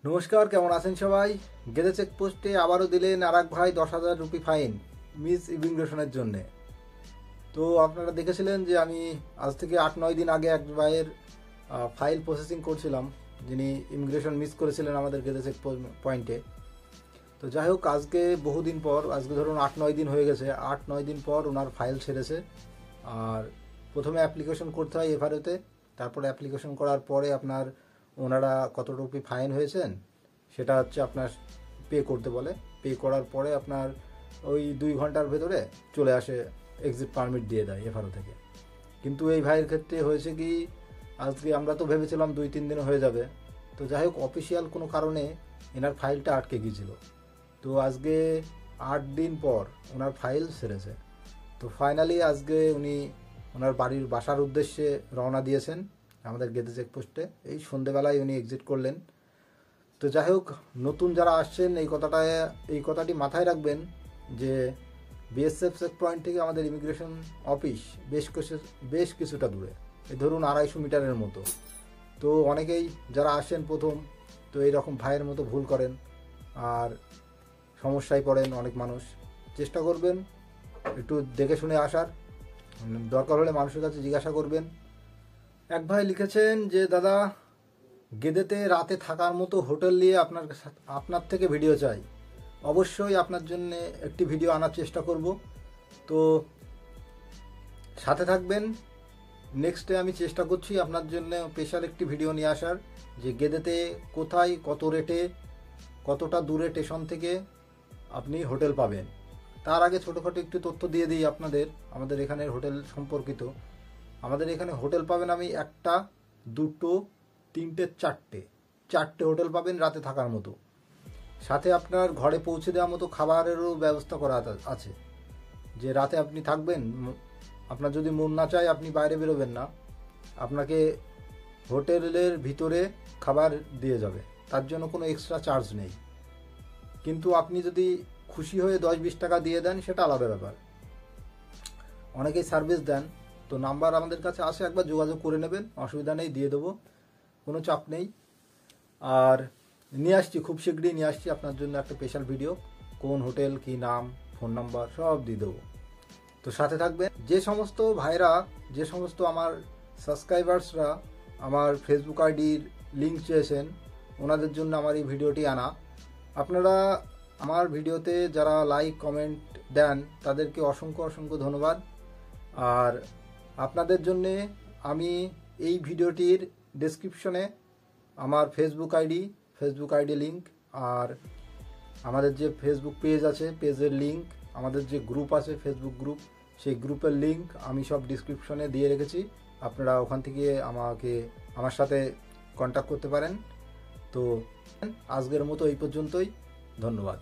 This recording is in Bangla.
নমস্কার, কেমন আছেন সবাই? গেদে চেকপোস্টে আবারও দিলেন আর এক ভাই 10,000 রুপি ফাইন মিস ইমিগ্রেশনের জন্যে। তো আপনারা দেখেছিলেন যে আমি আজ থেকে 8-9 দিন আগে এক ভাইয়ের ফাইল প্রসেসিং করছিলাম, যিনি ইমিগ্রেশন মিস করেছিলেন আমাদের গেদে চেক পয়েন্টে। তো যাই হোক, আজকে বহুদিন পর, আজকে ধরুন 8-9 দিন হয়ে গেছে, 8-9 দিন পর ওনার ফাইল ছেড়েছে। আর প্রথমে অ্যাপ্লিকেশন করতে হয় এফআরওতে, তারপরে অ্যাপ্লিকেশন করার পরে আপনার ওনারা কত রুপি ফাইন হয়েছেন সেটা হচ্ছে আপনার পে করতে বলে। পে করার পরে আপনার ওই 2 ঘন্টার ভেতরে চলে আসে, এক্সিট পারমিট দিয়ে দেয় এফআরও থেকে। কিন্তু এই ভাইয়ের ক্ষেত্রে হয়েছে কি, আজকে আমরা তো ভেবেছিলাম 2-3 দিনে হয়ে যাবে। তো যাই হোক, অফিসিয়াল কোনো কারণে এনার ফাইলটা আটকে গিয়েছিল। তো আজকে 8 দিন পর ওনার ফাইল সেরেছে। তো ফাইনালি আজকে উনি ওনার বাসার উদ্দেশ্যে রওনা দিয়েছেন আমাদের গেদে চেকপোস্টে। এই সন্ধেবেলায় উনি এক্সিট করলেন। তো যাই হোক, নতুন যারা আসছেন এই কথাটি মাথায় রাখবেন যে বিএসএফ চেক পয়েন্ট থেকে আমাদের ইমিগ্রেশন অফিস বেশ কিছুটা দূরে, এই ধরুন 250 মিটারের মতো। তো অনেকেই যারা আসেন প্রথম, তো এইরকম ভাইয়ের মতো ভুল করেন আর সমস্যায় পড়েন অনেক মানুষ। চেষ্টা করবেন একটু দেখে শুনে আসার, দরকার হলে মানুষের কাছে জিজ্ঞাসা করবেন। এক ভাই লিখেছেন যে দাদা, গেদেতে রাতে থাকার মতো হোটেল নিয়ে আপনার থেকে ভিডিও চাই। অবশ্যই আপনার জন্য একটি ভিডিও আনার চেষ্টা করব। তো সাথে থাকবেন। নেক্সটে আমি চেষ্টা করছি আপনার জন্য স্পেশাল একটি ভিডিও নিয়ে আসার, যে গেদেতে কোথায় কত রেটে কতটা দূরে স্টেশন থেকে আপনি হোটেল পাবেন। তার আগে ছোটোখাটো একটু তথ্য দিয়ে দিই আপনাদের আমাদের এখানের হোটেল সম্পর্কিত। আমাদের এখানে হোটেল পাবেন আমি 1টা, 2টো, 3টে, 4টে হোটেল পাবেন রাতে থাকার মতো। সাথে আপনার ঘরে পৌঁছে দেওয়ার মতো খাবারেরও ব্যবস্থা করা আছে, যে রাতে আপনি থাকবেন, আপনার যদি মন না চায় আপনি বাইরে বেরোবেন না, আপনাকে হোটেলের ভিতরে খাবার দিয়ে যাবে, তার জন্য কোনো এক্সট্রা চার্জ নেই। কিন্তু আপনি যদি খুশি হয়ে 10-20 টাকা দিয়ে দেন সেটা আলাদা ব্যাপার। অনেকেই সার্ভিস দেন, তো নাম্বার আমাদের কাছে আসে, একবার যোগাযোগ করে নেবেন, অসুবিধা নেই, দিয়ে দেবো, কোনো চাপ নেই। আর নিয়ে আসছি, খুব শীঘ্রই নিয়ে আসছি আপনার জন্য একটা স্পেশাল ভিডিও, কোন হোটেল, কি নাম, ফোন নাম্বার সব দিয়ে দেবো। তো সাথে থাকবেন। যে সমস্ত ভাইরা, যে সমস্ত আমার সাবস্ক্রাইবার্সরা আমার ফেসবুক আইডির লিঙ্ক চেয়েছেন, ওনাদের জন্য আমার এই ভিডিওটি আনা। আপনারা আমার ভিডিওতে যারা লাইক কমেন্ট দেন তাদেরকে অসংখ্য ধন্যবাদ। আর আপনাদের জন্যে আমি এই ভিডিওটির ডেসক্রিপশনে আমার ফেসবুক আইডি লিঙ্ক, আর আমাদের যে ফেসবুক পেজ আছে পেজের লিঙ্ক, আমাদের যে গ্রুপ আছে ফেসবুক গ্রুপ, সেই গ্রুপের লিঙ্ক আমি সব ডিসক্রিপশনে দিয়ে রেখেছি। আপনারা ওখান থেকে আমার সাথে কন্ট্যাক্ট করতে পারেন। তো আজকের মতো এই পর্যন্তই, ধন্যবাদ।